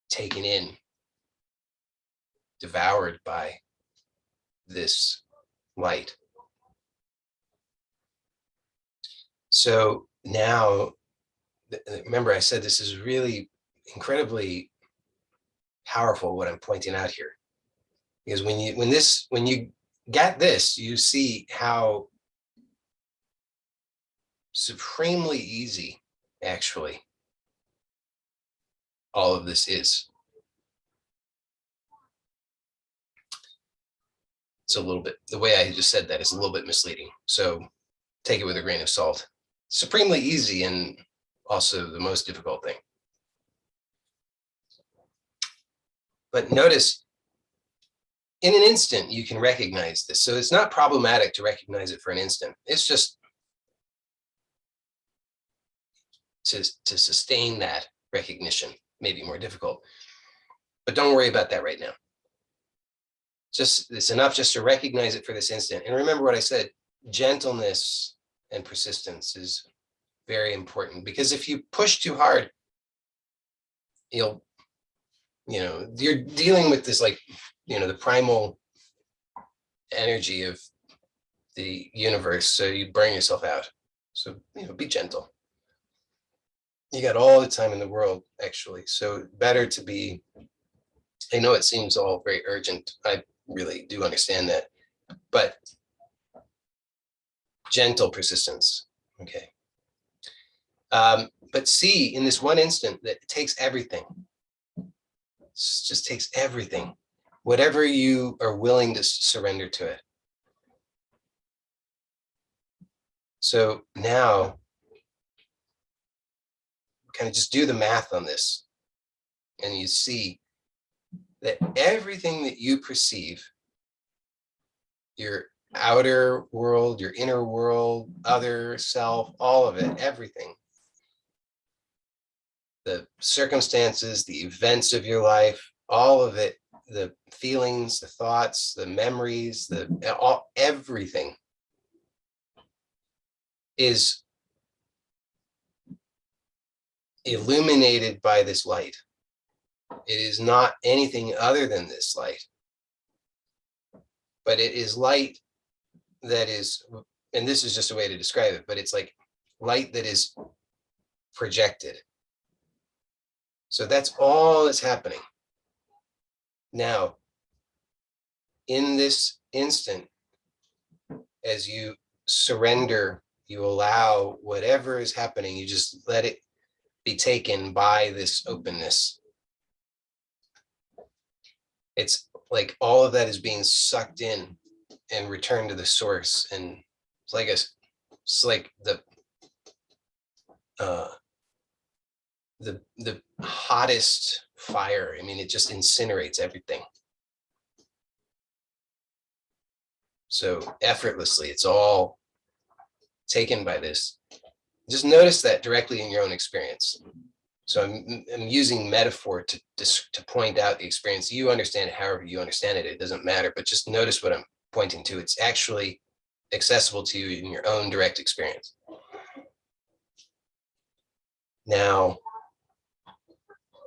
taken in, devoured by this light. So now, remember I said this is really incredibly powerful what I'm pointing out here. Because when you get this, you see how supremely easy, actually, all of this is. It's a little bit, the way I just said that is a little bit misleading. So take it with a grain of salt. Supremely easy and also the most difficult thing. But notice, in an instant, you can recognize this. So it's not problematic to recognize it for an instant. It's just to sustain that recognition may be more difficult. But don't worry about that right now. Just, it's enough just to recognize it for this instant. And remember what I said, gentleness and persistence is very important, because if you push too hard, you're dealing with this, like, the primal energy of the universe. So you burn yourself out. So, be gentle. You got all the time in the world, actually. So better to be, I know it seems all very urgent. I really do understand that, but gentle persistence. Okay. But see, in this one instant, that it takes everything. It just takes everything, whatever you are willing to surrender to it. So now, kind of just do the math on this, and you see that everything that you perceive, your outer world, your inner world, other self, all of it, everything, the circumstances, the events of your life, all of it, the feelings, the thoughts, the memories, everything is illuminated by this light. It is not anything other than this light, but it is light that is, and this is just a way to describe it, but it's like light that is projected. So that's all that's happening. Now, in this instant, as you surrender, you allow whatever is happening, you just let it be taken by this openness. It's like all of that is being sucked in and returned to the source. And it's like the hottest fire. I mean, it just incinerates everything. So effortlessly, it's all taken by this. Just notice that directly in your own experience. So I'm using metaphor to point out the experience. You understand it however you understand it. It doesn't matter, but just notice what I'm pointing to. It's actually accessible to you in your own direct experience. Now,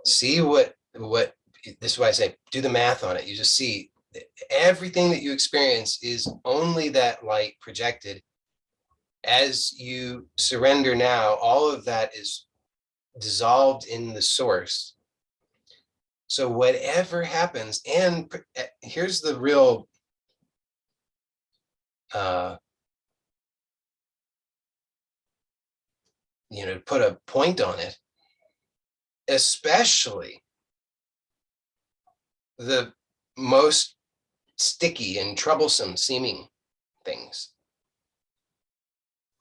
see what this is why I say do the math on it. You just see everything that you experience is only that light projected. As you surrender now, all of that is dissolved in the source. So whatever happens, and here's the real to put a point on it, especially the most sticky and troublesome seeming things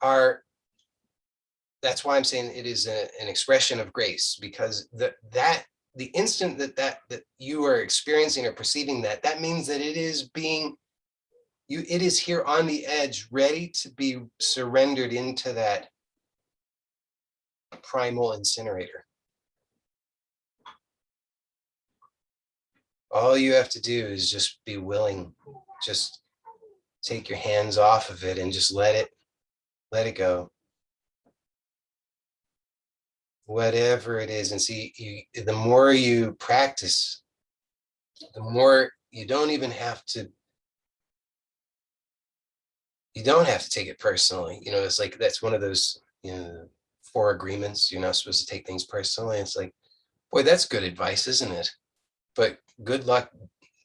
are, that's why I'm saying it is an expression of grace, because the instant that you are experiencing or perceiving that means that it is being, it is here on the edge, ready to be surrendered into that primal incinerator. All you have to do is just be willing, just take your hands off of it and just let it go. Whatever it is, and see, the more you practice, the more you don't have to take it personally. It's like, that's one of those, 4 agreements. You're not supposed to take things personally. It's like, boy, that's good advice, isn't it? But good luck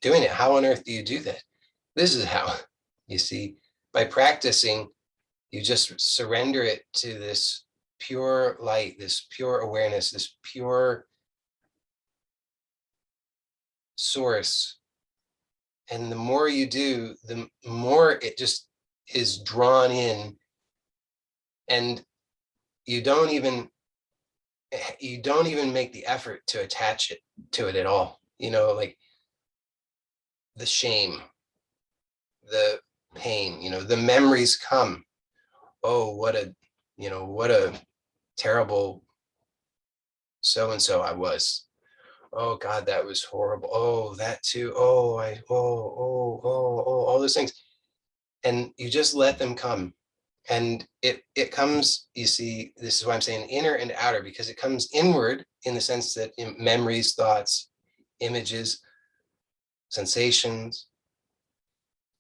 doing it. How on earth do you do that? This is how, you see, by practicing, you just surrender it to this pure light, this pure awareness, this pure source. And the more you do, the more it just is drawn in, and you don't even make the effort to attach it to it at all. Like the shame, the pain, the memories come. Oh, what a terrible so-and-so I was. Oh God, that was horrible. Oh, that too. All those things. And you just let them come. And it comes, you see, this is why I'm saying inner and outer, because it comes inward in the sense that memories, thoughts, images, sensations.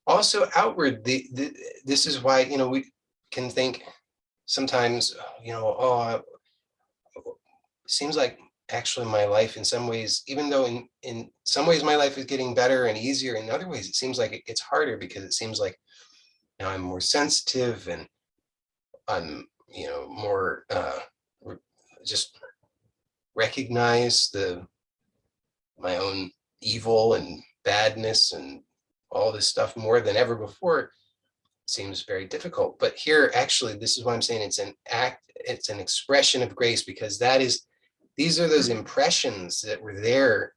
Also outward, this is why, we can think sometimes, oh, it seems like actually my life in some ways, even though in some ways my life is getting better and easier, in other ways it seems like it gets harder, because it seems like now I'm more sensitive, and I'm more just recognize my own evil and badness and all this stuff more than ever before. It seems very difficult. But here, actually, this is why I'm saying it's an expression of grace, because these are those impressions that were there,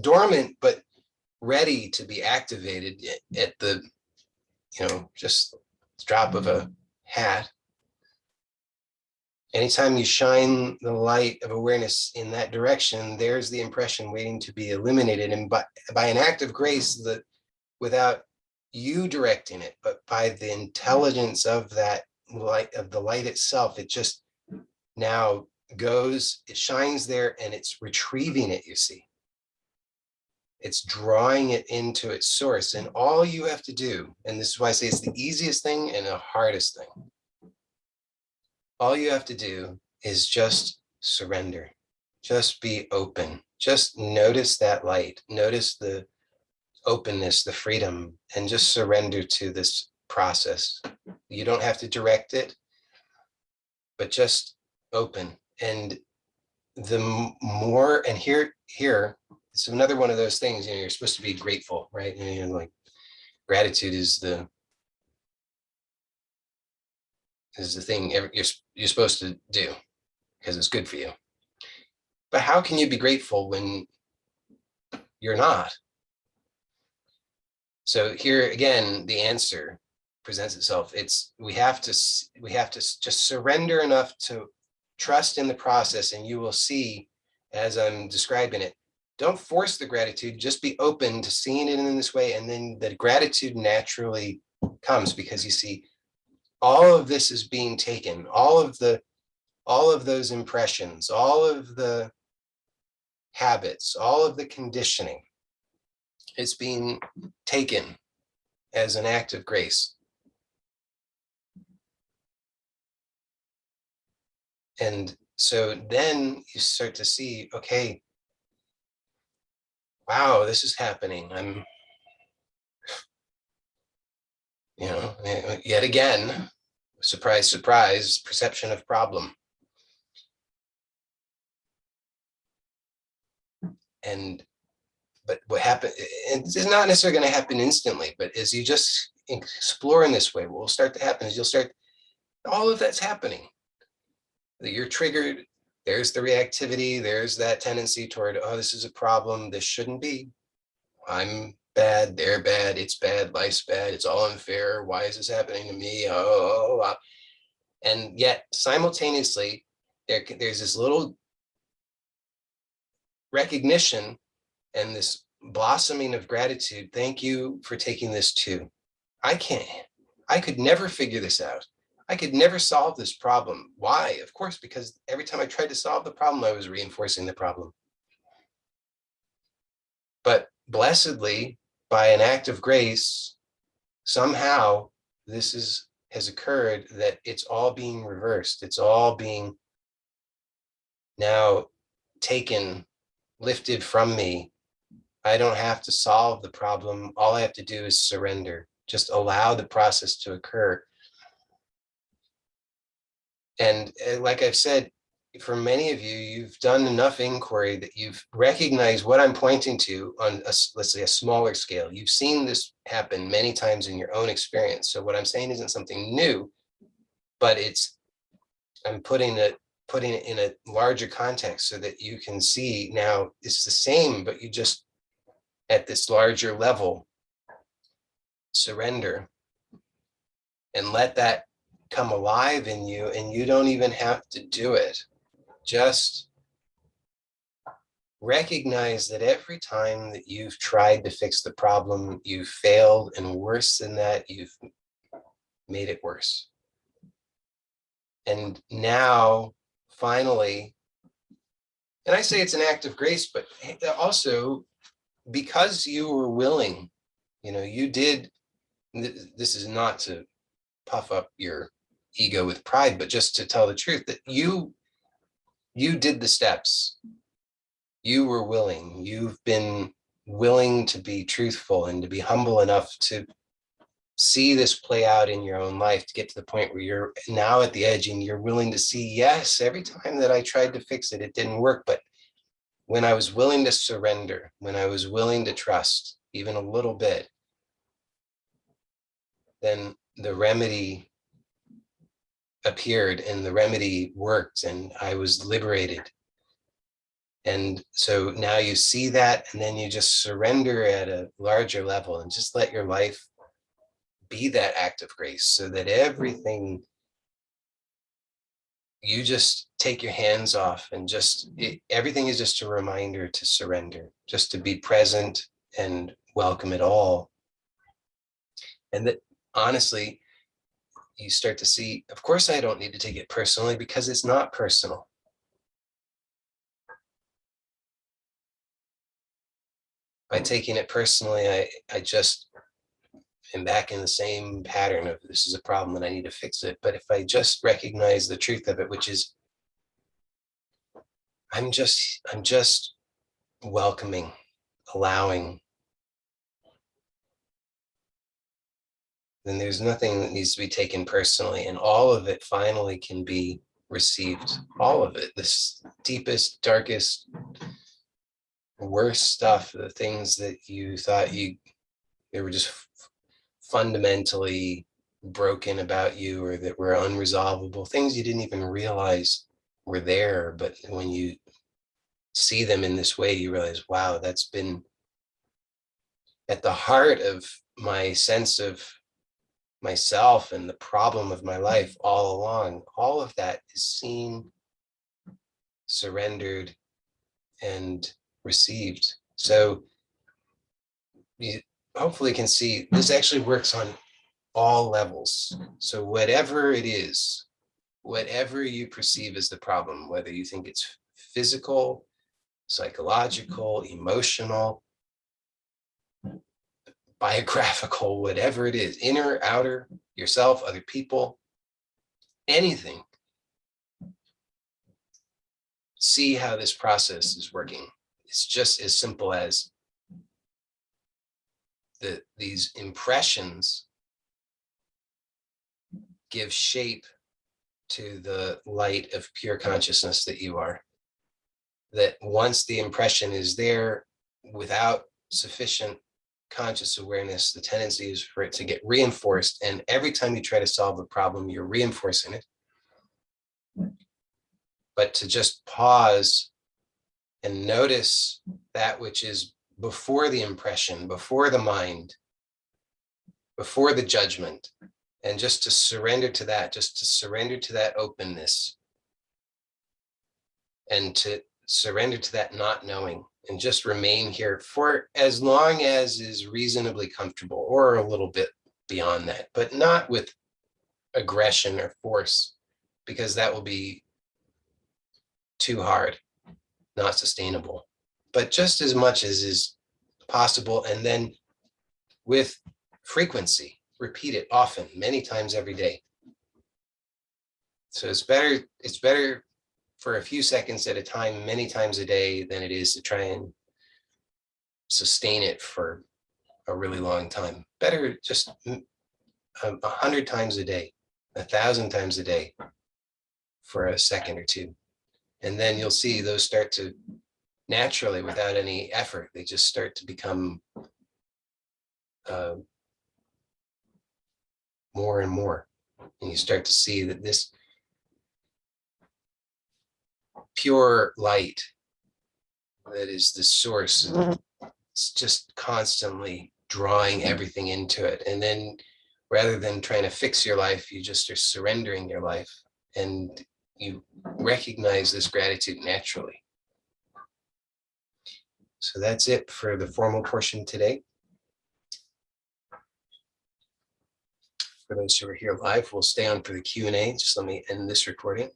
dormant, but ready to be activated at the, just drop of a hat. Anytime you shine the light of awareness in that direction, there's the impression waiting to be eliminated. And by an act of grace, without you directing it, but by the intelligence of that light, of the light itself, it just now goes, it shines there, and it's retrieving it, you see. It's drawing it into its source. And all you have to do, and this is why I say it's the easiest thing and the hardest thing, all you have to do is just surrender. Just be open. Just notice that light. Notice the openness, the freedom, and just surrender to this process. You don't have to direct it, but just open. And the more, and here, it's another one of those things, you're supposed to be grateful, right? And like, gratitude is the thing you're supposed to do, because it's good for you. But how can you be grateful when you're not? So here again, the answer presents itself. We have to just surrender enough to trust in the process, and you will see, as I'm describing it, don't force the gratitude, just be open to seeing it in this way. And then the gratitude naturally comes, because you see, all of this is being taken, all of those impressions, all of the habits, all of the conditioning, it's being taken as an act of grace. And so then you start to see, okay, wow, this is happening. I'm, yet again, surprise, surprise, perception of problem. But what happened, it's not necessarily going to happen instantly, but as you just explore in this way, what will start to happen is all of that's happening. That you're triggered, there's the reactivity, there's that tendency toward, oh, this is a problem, this shouldn't be. I'm bad, they're bad, it's bad, life's bad, it's all unfair, why is this happening to me? And yet simultaneously, there's this little recognition and this blossoming of gratitude. Thank you for taking this too. I could never figure this out. I could never solve this problem. Why? Of course, because every time I tried to solve the problem, I was reinforcing the problem. But blessedly, by an act of grace, somehow this has occurred, that it's all being reversed. It's all being now taken, lifted from me. I don't have to solve the problem. All I have to do is surrender. Just allow the process to occur. And like I've said, for many of you, you've done enough inquiry that you've recognized what I'm pointing to on let's say a smaller scale. You've seen this happen many times in your own experience. So what I'm saying isn't something new, but I'm putting it in a larger context so that you can see now it's the same, but you just at this larger level surrender and let that come alive in you, and you don't even have to do it. Just recognize that every time that you've tried to fix the problem, you've failed, and worse than that, you've made it worse. And now, finally, and I say it's an act of grace, but also because you were willing, you did, this is not to puff up your ego with pride, but just to tell the truth that you did the steps. You were willing. You've been willing to be truthful and to be humble enough to see this play out in your own life, to get to the point where you're now at the edge and you're willing to see, yes, every time that I tried to fix it, it didn't work. But when I was willing to surrender, when I was willing to trust, even a little bit, then the remedy appeared and the remedy worked and I was liberated. And so now you see that, and then you just surrender at a larger level and just let your life be that act of grace, so that everything, you just take your hands off and everything is just a reminder to surrender, just to be present and welcome it all. And that honestly, you start to see, of course, I don't need to take it personally because it's not personal. By taking it personally, I just am back in the same pattern of this is a problem and I need to fix it. But if I just recognize the truth of it, which is I'm just welcoming, allowing, then there's nothing that needs to be taken personally, and all of it finally can be received. All of it, this deepest, darkest, worst stuff, the things that you thought they were just fundamentally broken about you or that were unresolvable, things you didn't even realize were there. But when you see them in this way, you realize, wow, that's been at the heart of my sense of myself and the problem of my life all along. All of that is seen, surrendered, and received. So you hopefully can see this actually works on all levels. So whatever it is, whatever you perceive as the problem, whether you think it's physical, psychological, emotional, biographical, whatever it is, inner, outer, yourself, other people, anything, see how this process is working. It's just as simple as these impressions give shape to the light of pure consciousness that you are. That once the impression is there without sufficient conscious awareness, the tendency is for it to get reinforced. And every time you try to solve a problem, you're reinforcing it. But to just pause and notice that which is before the impression, before the mind, before the judgment, and just to surrender to that, just to surrender to that openness, and to surrender to that not knowing, and just remain here for as long as is reasonably comfortable, or a little bit beyond that, but not with aggression or force, because that will be too hard, not sustainable, but just as much as is possible. And then with frequency, repeat it often, many times every day. So it's better for a few seconds at a time, many times a day, than it is to try and sustain it for a really long time. Better just 100 times a day, 1,000 times a day for a second or two. And then you'll see those start to naturally, without any effort, they just start to become more and more. And you start to see that this pure light that is the source is just constantly drawing everything into it. And then rather than trying to fix your life, you just are surrendering your life, and you recognize this gratitude naturally. So that's it for the formal portion today. For those who are here live, we'll stay on for the Q&A. Just let me end this recording.